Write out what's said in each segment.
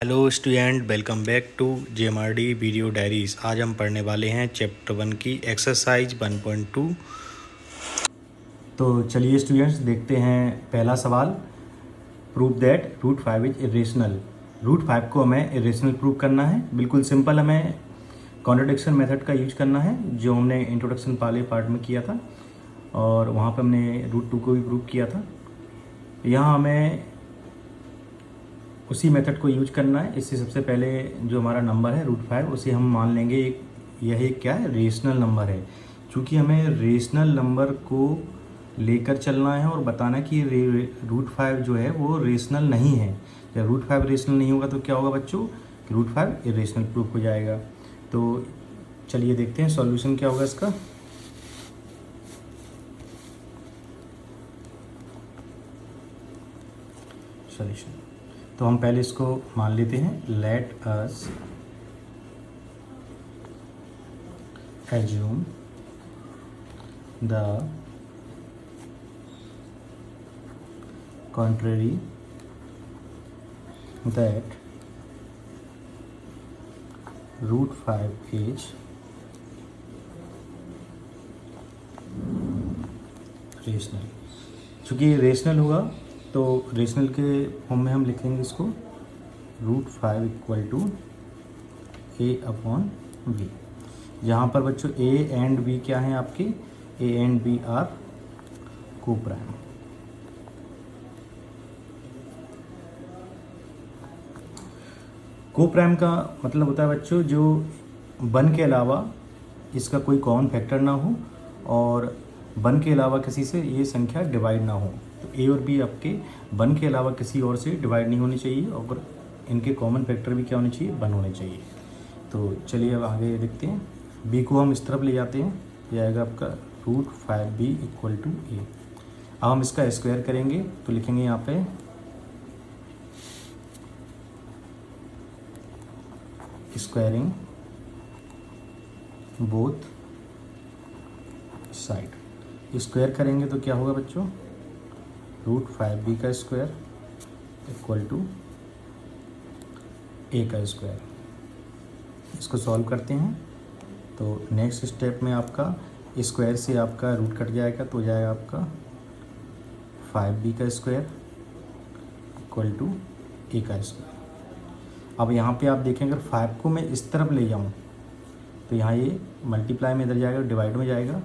Hello student, welcome back to JMRD video diaries. आज हम पढ़ने वाले हैं चैप्टर 1 की एक्सरसाइज 1.2। तो चलिए स्टूडेंट्स, देखते हैं पहला सवाल। Prove that root 5 is irrational. Root 5 को हमें इरेशनल प्रूव करना है। बिल्कुल सिंपल, हमें कॉन्ट्रडिक्शन मेथड का यूज करना है जो हमने इंट्रोडक्शन वाले पार्ट में किया था, और वहाँ पर हमने रूट 2 को भी प्रूव किया था। यहाँ हमें उसी मेथड को यूज करना है। इससे सबसे पहले जो हमारा नंबर है रूट 5, उसे हम मान लेंगे यह एक क्या है, रेशनल नंबर है। चूँकि हमें रेशनल नंबर को लेकर चलना है और बताना कि रूट 5 जो है वो रेशनल नहीं है। जब रूट 5 रेशनल नहीं होगा तो क्या होगा बच्चों, कि रूट 5 इरेशनल प्रूफ हो जाएगा। तो चलिए देखते हैं सॉल्यूशन क्या होगा इसका। सॉल्यूशन तो हम पहले इसको मान लेते हैं। Let us assume the contrary that root 5 is rational. चूँकि रेशनल होगा तो रेशनल के फॉर्म में हम लिखेंगे इसको root 5 equal to A upon B, जहाँ पर बच्चों ए एंड बी क्या हैं आपके, ए एंड बी आर को प्राइम। को प्राइम का मतलब होता है बच्चों जो 1 के अलावा इसका कोई कॉमन फैक्टर ना हो और 1 के अलावा किसी से ये संख्या डिवाइड ना हो। तो ए और बी आपके 1 के अलावा किसी और से डिवाइड नहीं होनी चाहिए, और इनके कॉमन फैक्टर भी क्या होने चाहिए, 1 होने चाहिए। तो चलिए अब आगे देखते हैं। बी को हम इस तरफ ले जाते हैं, यह आएगा आपका रूट 5b इक्वल टू ए। अब हम इसका स्क्वायर करेंगे तो लिखेंगे यहाँ पे स्क्वायरिंग बोथ साइड। स्क्वायर करेंगे तो क्या होगा बच्चों, रूट 5b का स्क्वायर इक्वल टू ए का स्क्वायर। इसको सॉल्व करते हैं तो नेक्स्ट स्टेप में आपका स्क्वायर से आपका रूट कट जाएगा तो हो जाएगा आपका 5b का स्क्वायर इक्वल टू ए का स्क्वायर। अब यहाँ पे आप देखें, अगर 5 को मैं इस तरफ ले जाऊँ तो यहाँ ये मल्टीप्लाई में इधर जाएगा, डिवाइड में जाएगा।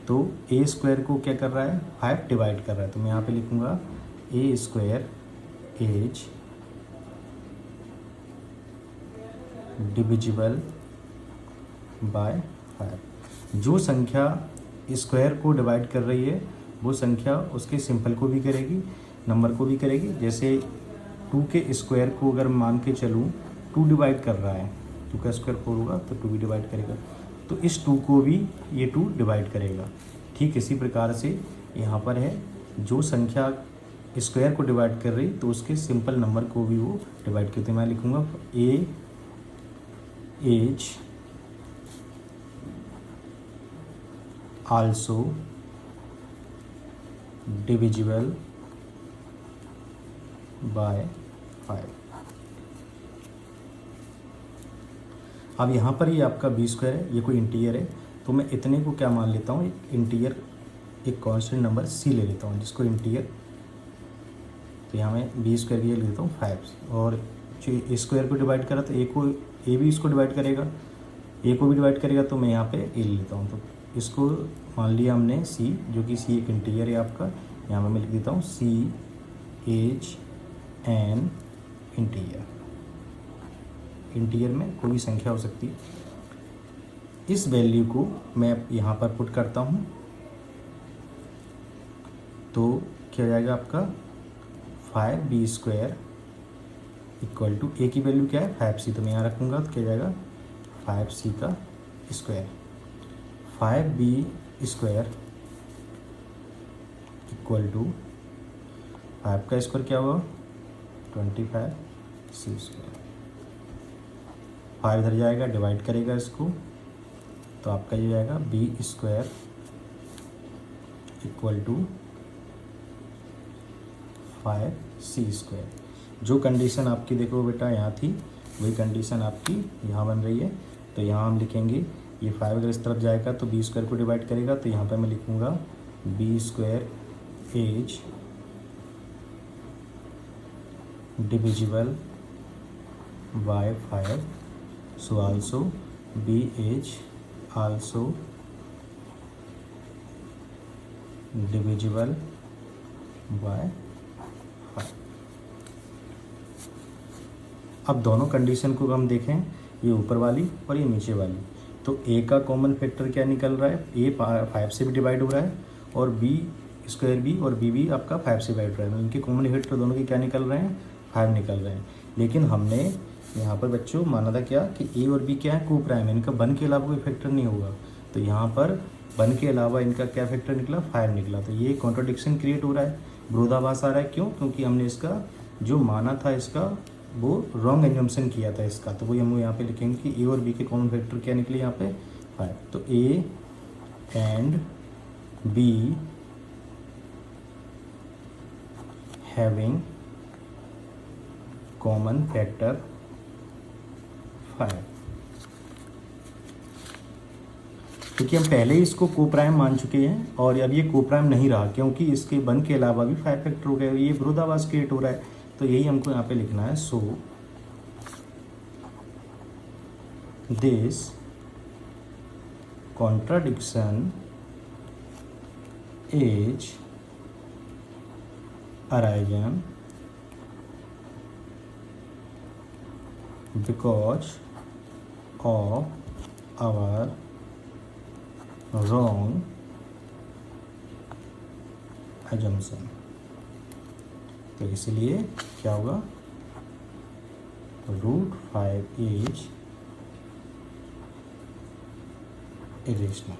तो ए स्क्वायर को क्या कर रहा है, 5 डिवाइड कर रहा है। तो मैं यहाँ पे लिखूँगा ए स्क्वायर इज डिविजिबल बाय 5। जो संख्या स्क्वायर को डिवाइड कर रही है वो संख्या उसके सिंपल को भी करेगी, नंबर को भी करेगी। जैसे 2 के स्क्वायर को अगर मान के चलूँ 2 डिवाइड कर रहा है, 2 का स्क्वायर 4 होगा तो 2 भी डिवाइड करेगा, तो इस 2 को भी ये 2 डिवाइड करेगा। ठीक इसी प्रकार से यहाँ पर है, जो संख्या स्क्वायर को डिवाइड कर रही तो उसके सिंपल नंबर को भी वो डिवाइड करते। मैं लिखूँगा ए एज also divisible by 5। अब यहाँ पर ये आपका बी स्क्वायर है, ये कोई इंटीजर है, तो मैं इतने को क्या मान लेता हूँ, एक इंटीजर, एक कांस्टेंट नंबर सी ले लेता हूँ जिसको इंटीजर। तो यहाँ मैं बी स्क्वायर ये ले लेता हूँ 5, और जो स्क्वायर को डिवाइड करा तो ए भी इसको डिवाइड करेगा, ए को भी डिवाइड करेगा, तो मैं यहाँ पे ए ले लेता हूँ। तो इसको मान लिया हमने सी, जो कि सी एक इंटीजर है आपका। यहाँ पर मैं लिख देता हूँ सी एज एन इंटीजर। इंटीजर में कोई भी संख्या हो सकती है। इस वैल्यू को मैं यहाँ पर पुट करता हूँ तो क्या हो जाएगा आपका 5b स्क्वायर इक्वल टू ए की वैल्यू क्या है 5c, तो मैं यहाँ रखूँगा तो क्या हो जाएगा 5c का square. 5b square equal to 5 का स्क्वायर क्या होगा 25c स्क्वायर। 5 इधर जाएगा, डिवाइड करेगा इसको, तो आपका ये जाएगा B square equal to 5c square. जो कंडीशन आपकी देखो बेटा यहाँ थी वही कंडीशन आपकी यहाँ बन रही है। तो यहाँ हम लिखेंगे ये 5 अगर इस तरफ जाएगा तो बी स्क्वायर को डिवाइड करेगा, तो यहाँ पे मैं लिखूँगा B square is divisible by 5, so also B is also divisible by 5। अब दोनों कंडीशन को हम देखें, ये ऊपर वाली और ये नीचे वाली, तो ए का कॉमन फैक्टर क्या निकल रहा है, ए 5 से भी डिवाइड हो रहा है और बी स्क्वायर बी और बी भी आपका 5 से डिवाइड हो रहा है। इनके कॉमन फैक्टर दोनों के क्या निकल रहे हैं, 5 निकल रहे हैं। लेकिन हमने यहाँ पर बच्चों माना था क्या कि ए और बी क्या है, को प्राइम है, इनका 1 के अलावा कोई फैक्टर नहीं होगा। तो यहाँ पर 1 के अलावा इनका क्या फैक्टर निकला, 5 निकला। तो ये कॉन्ट्राडिक्शन क्रिएट हो रहा है, विरोधाभास आ रहा है। क्यों? क्योंकि हमने इसका जो माना था इसका वो रॉन्ग एजम्पशन किया था इसका। तो वही हम यहाँ पे लिखेंगे कि ए और बी के कॉमन फैक्टर क्या निकले यहाँ पे, 5। तो ए and be having common factor 5, क्योंकि हम पहले ही इसको को प्राइम मान चुके हैं और अब ये को प्राइम नहीं रहा, क्योंकि इसके 1 के अलावा भी 5 फैक्टर हो गए, ये विरोधाभास क्रिएट हो रहा है। तो यही हमको यहाँ पे लिखना है, so this contradiction is arisen because of our wrong assumption। तो इसलिए क्या होगा, √5 इज इरेशनल।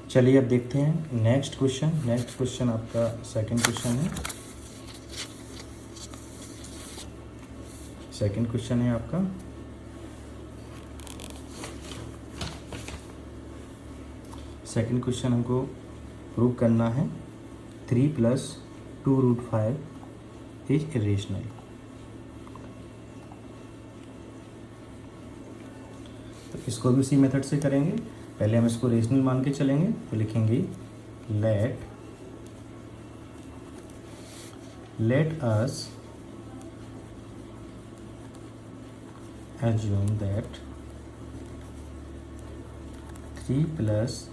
चलिए अब देखते हैं नेक्स्ट क्वेश्चन। नेक्स्ट क्वेश्चन आपका सेकंड क्वेश्चन है। सेकंड क्वेश्चन है आपका, सेकंड क्वेश्चन हमको प्रूव करना है 3 + 2√5 इज इरेशनल। तो इसको भी उसी मेथड से करेंगे। पहले हम इसको रेशनल मान के चलेंगे, तो लिखेंगे late us assume that 3 +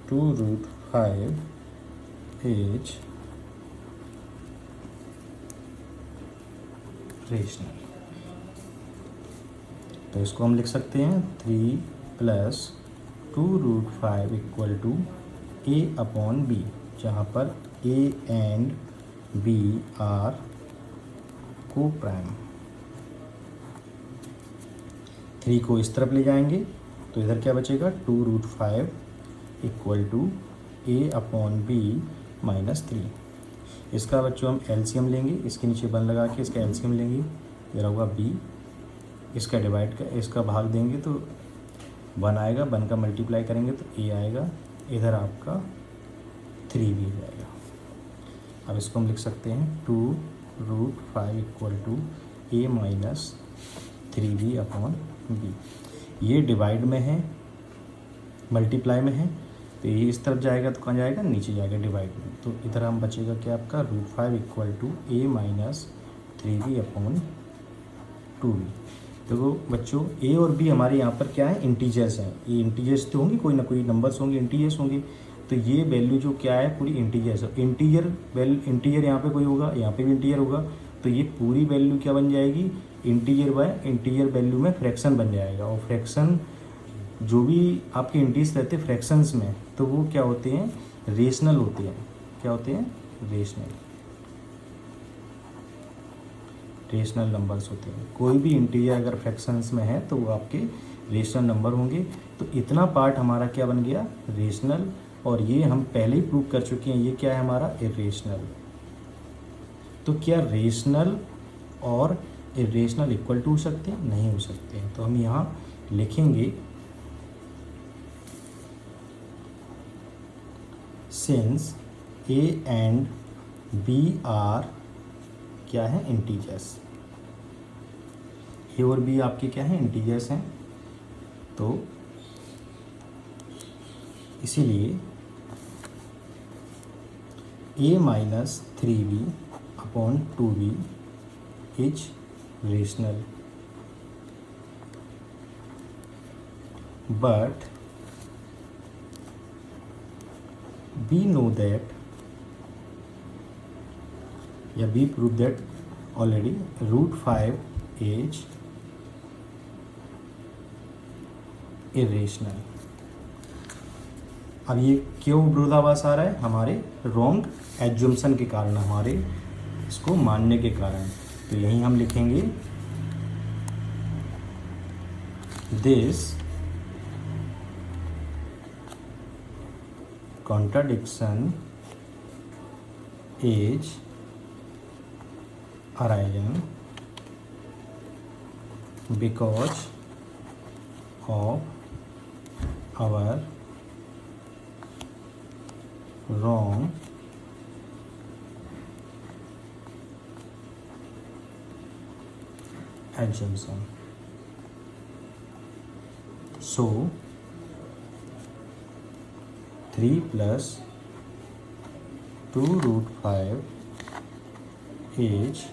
2√5 is rational। तो इसको हम लिख सकते हैं 3 + 2√5 = a/b, जहाँ पर a एंड b आर को प्राइम। 3 को इस तरफ ले जाएंगे तो इधर क्या बचेगा, 2√5 = a/b - 3। इसका बच्चों हम एलसीएम लेंगे, इसके नीचे 1 लगा के इसका एलसीएम लेंगे, ये होगा b, इसका डिवाइड का इसका भाग देंगे तो 1 आएगा, 1 का मल्टीप्लाई करेंगे तो a आएगा, इधर आपका 3 भी जाएगा। अब इसको हम लिख सकते हैं 2√5 = a - 3b/b। ये डिवाइड में है, मल्टीप्लाई में है, तो ये इस तरफ जाएगा तो कहाँ जाएगा, नीचे जाएगा डिवाइड में। तो इधर हम बचेगा क्या आपका, √5 = a - 3b/2b। तो बच्चों ए और बी हमारे यहाँ पर क्या है, इंटीजर्स हैं। ये इंटीजर्स तो होंगे, कोई ना कोई नंबर्स होंगे, इंटीजर्स होंगे। तो ये वैल्यू जो क्या है, पूरी इंटीजर्स है। इंटीजर यहाँ पे कोई होगा, यहाँ पे भी इंटीजर होगा, तो ये पूरी वैल्यू क्या बन जाएगी, इंटीजर बाय इंटीजर वैल्यू में फ्रैक्शन बन जाएगा। और फ्रैक्शन जो भी आपके इंटीजर्स रहते हैं फ्रैक्शंस में, तो वो क्या होते हैं, रेशनल होते हैं। क्या होते हैं, रेशनल नंबर्स होते हैं। कोई भी इंटीजर अगर फ्रैक्शंस में है तो वो आपके रेशनल नंबर होंगे। तो इतना पार्ट हमारा क्या बन गया, रेशनल। और ये हम पहले ही प्रूव कर चुके हैं, ये क्या है हमारा, इरेशनल। तो क्या रेशनल और इरेशनल इक्वल टू हो सकते हैं, नहीं हो सकते हैं। तो हम यहाँ लिखेंगे since A and B are क्या है, इंटीजर्स। ए और बी आपके क्या हैं, इंटीजर्स हैं। तो इसीलिए a minus 3b upon 2b is rational, but we know that, yeah, we proved that already, root 5 is irrational। अब ये क्यों विरोधाभास आ रहा है, हमारे रॉन्ग एज्यूम्सन के कारण, हमारे इसको मानने के कारण। तो यहीं हम लिखेंगे this contradiction is arising because of our wrong assumption। So 3 plus 2 root 5 is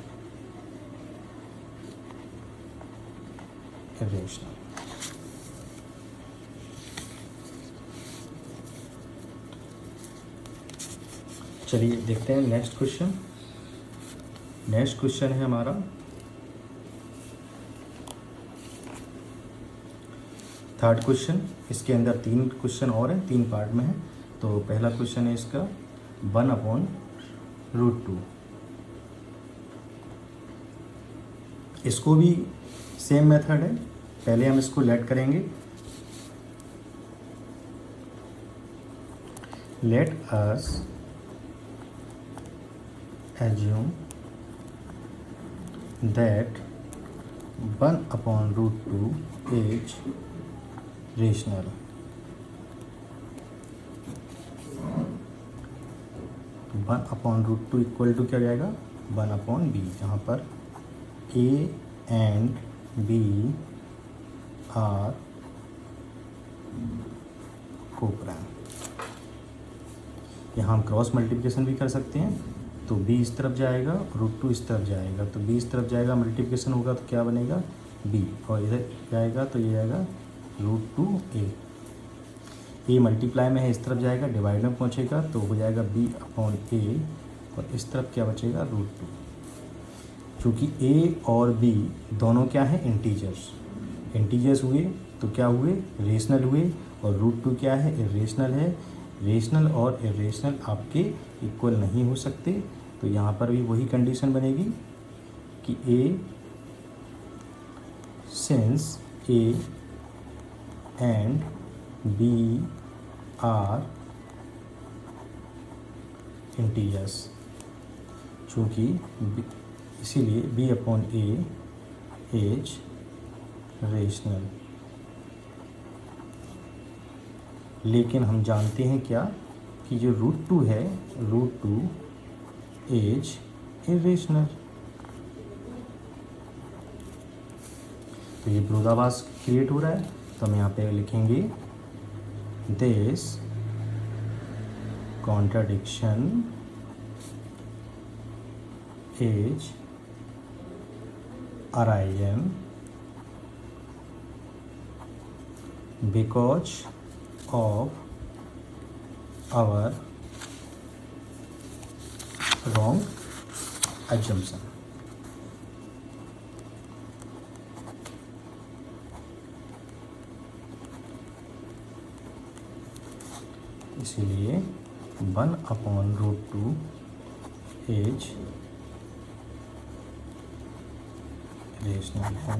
irrational। चलिए देखते हैं नेक्स्ट क्वेश्चन। नेक्स्ट क्वेश्चन है हमारा थर्ड क्वेश्चन। इसके अंदर 3 क्वेश्चन और हैं, 3 पार्ट में है। तो पहला क्वेश्चन है इसका 1/√2। इसको भी सेम मेथड है। पहले हम इसको लेट करेंगे। Let us assume that 1/√2 is rational। 1/√2 equal to क्या जाएगा, 1/b, जहाँ पर a and b are coprime. यहाँ हम क्रॉस मल्टीप्लिकेशन भी कर सकते हैं। तो b इस तरफ जाएगा, √2 इस तरफ जाएगा। तो b इस तरफ जाएगा, मल्टीप्लिकेशन होगा तो क्या बनेगा, b, और इधर जाएगा तो ये जाएगा √2a। ए मल्टीप्लाई में है, इस तरफ जाएगा, डिवाइड में पहुंचेगा तो हो जाएगा b/a, और इस तरफ क्या बचेगा, √2। क्योंकि a और b दोनों क्या हैं, इंटीजर्स हुए तो क्या हुए, रेशनल हुए। और √2 क्या है, इरेशनल है। रेशनल और इरेशनल आपके इक्वल नहीं हो सकते। तो यहाँ पर भी वही कंडीशन बनेगी कि a since a and b are integers, चूँकि इसीलिए b/a इज रेशनल। लेकिन हम जानते हैं क्या, कि जो √2 है, √2 इज इरेशनल। तो ये विरोधाभास क्रिएट हो रहा है। तो हम यहाँ पे लिखेंगे this contradiction is arisen because of our wrong assumption। इसीलिए 1/√2 इज रेशनल है।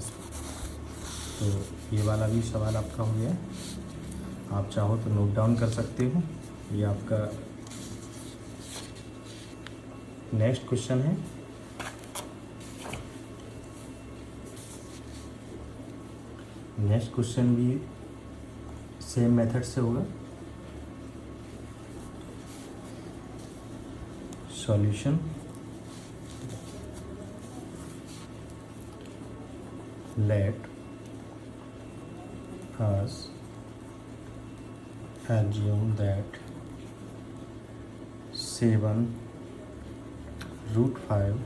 तो ये वाला भी सवाल आपका हो गया। आप चाहो तो नोट डाउन कर सकते हो। ये आपका नेक्स्ट क्वेश्चन है। नेक्स्ट क्वेश्चन भी सेम मेथड से होगा। Solution let us assume that 7√5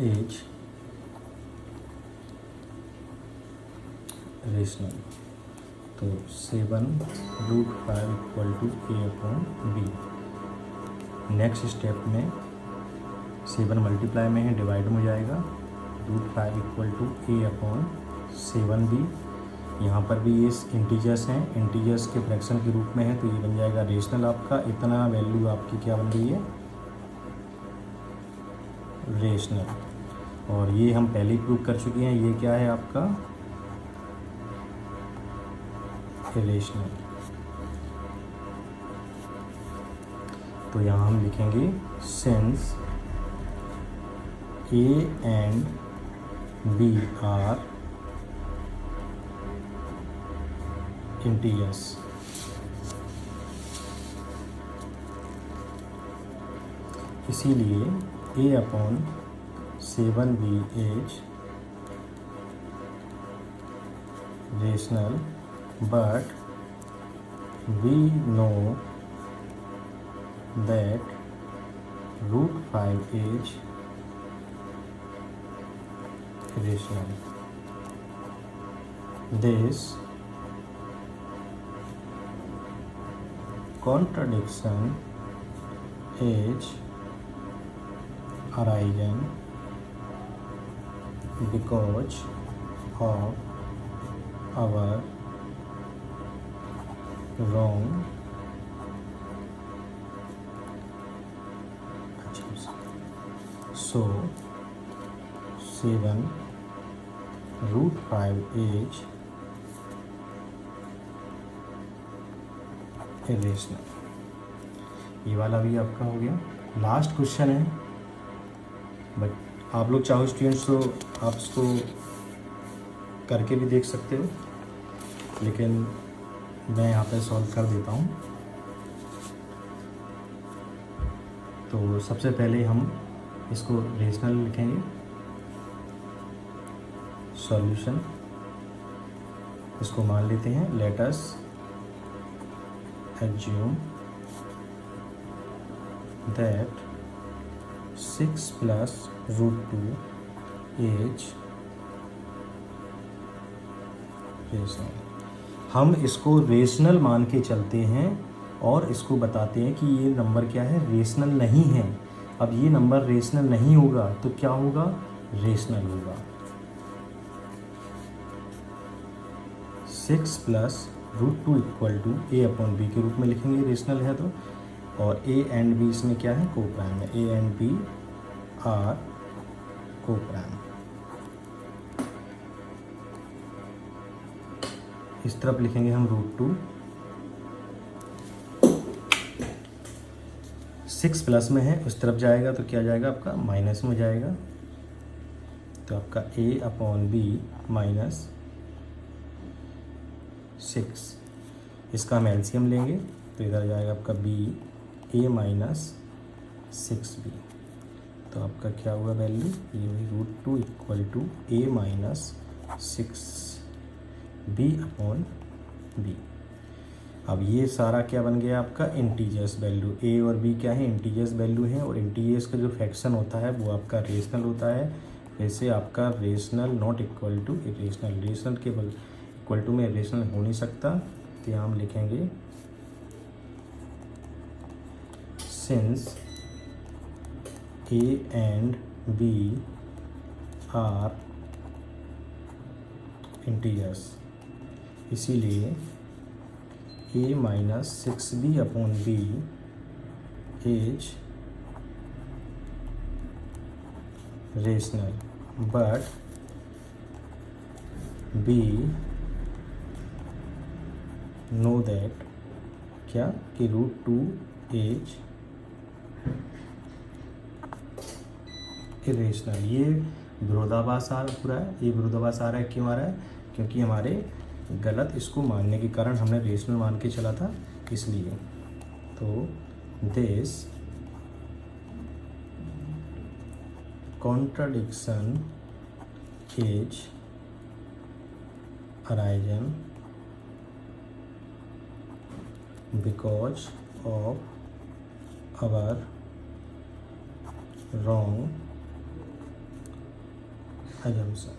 is rational. तो 7√5 equal to A/B। Next step में 7 मल्टीप्लाई में है, डिवाइड में हो जाएगा। √5 इक्वल टू A/7B। यहाँ पर भी ये इंटीजर्स हैं, इंटीजर्स के फ्रैक्शन के रूप में है, तो ये बन जाएगा रेशनल आपका। इतना वैल्यू आपकी क्या बन रही है, रेशनल। और ये हम पहले ही प्रूव कर चुके हैं, ये क्या है आपका, इरेशनल। तो यहाँ हम लिखेंगे since A and B are integers, इसीलिए A/7B is rational, but we know that √5 is irrational. This contradiction is arisen because of our wrong assumptions. So 7√5 is irrational। ये वाला भी आपका हो गया। लास्ट क्वेश्चन है, बट आप लोग चाहो स्टूडेंट्स तो आप इसको करके भी देख सकते हो, लेकिन मैं यहाँ पे सॉल्व कर देता हूँ। तो सबसे पहले हम इसको रेशनल लिखेंगे। सॉल्यूशन इसको मान लेते हैं, let us assume that 6 plus √2 is rational. हम इसको रेशनल मान के चलते हैं और इसको बताते हैं कि ये नंबर क्या है, रेशनल नहीं है। अब ये नंबर रेशनल नहीं होगा तो क्या होगा, रेशनल होगा। 6 प्लस √2 इक्वल टू A/B के रूप में लिखेंगे, रेशनल है तो। और A एंड B इसमें क्या है, को प्राइम है। A एंड B आर को प्राइम। इस तरफ लिखेंगे हम √2। 6 प्लस में है, उस तरफ जाएगा तो क्या जाएगा आपका, माइनस में जाएगा। तो आपका A/B माइनस 6, इसका हम एलसीएम लेंगे तो इधर जाएगा आपका A माइनस 6B। तो आपका क्या हुआ वैल्यू, ये हुई √2 equal to A minus 6B/B। अब ये सारा क्या बन गया आपका, इंटीजर्स वैल्यू। A और B क्या है, इंटीजर्स वैल्यू है, और इंटीजर्स का जो फ्रैक्शन होता है वो आपका रेशनल होता है। वैसे आपका rational not equal to irrational, rational के इक्वल टू में इरेशनल हो नहीं सकता। तो यहाँ हम लिखेंगे since A and B are integers, इसीलिए A minus 6B/B is rational, but B know that क्या कि √2 is irrational। ये विरोधाभास आ रहा है, ये विरोधाभास आ रहा है, क्यों आ रहा है, क्योंकि हमारे गलत इसको मानने के कारण हमने रेशनल मान के चला था, इसलिए। तो this contradiction is arisen because of our wrong assumption।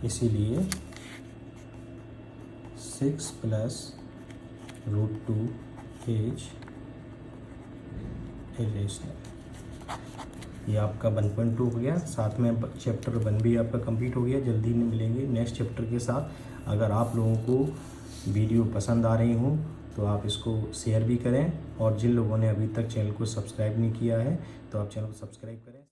इसीलिए 6 + √2 इज इरेशनल। ये आपका 1.2 हो गया, साथ में चैप्टर 1 भी आपका कंप्लीट हो गया। जल्दी मिलेंगे नेक्स्ट चैप्टर के साथ। अगर आप लोगों को वीडियो पसंद आ रही हो तो आप इसको शेयर भी करें, और जिन लोगों ने अभी तक चैनल को सब्सक्राइब नहीं किया है तो आप चैनल को सब्सक्राइब करें।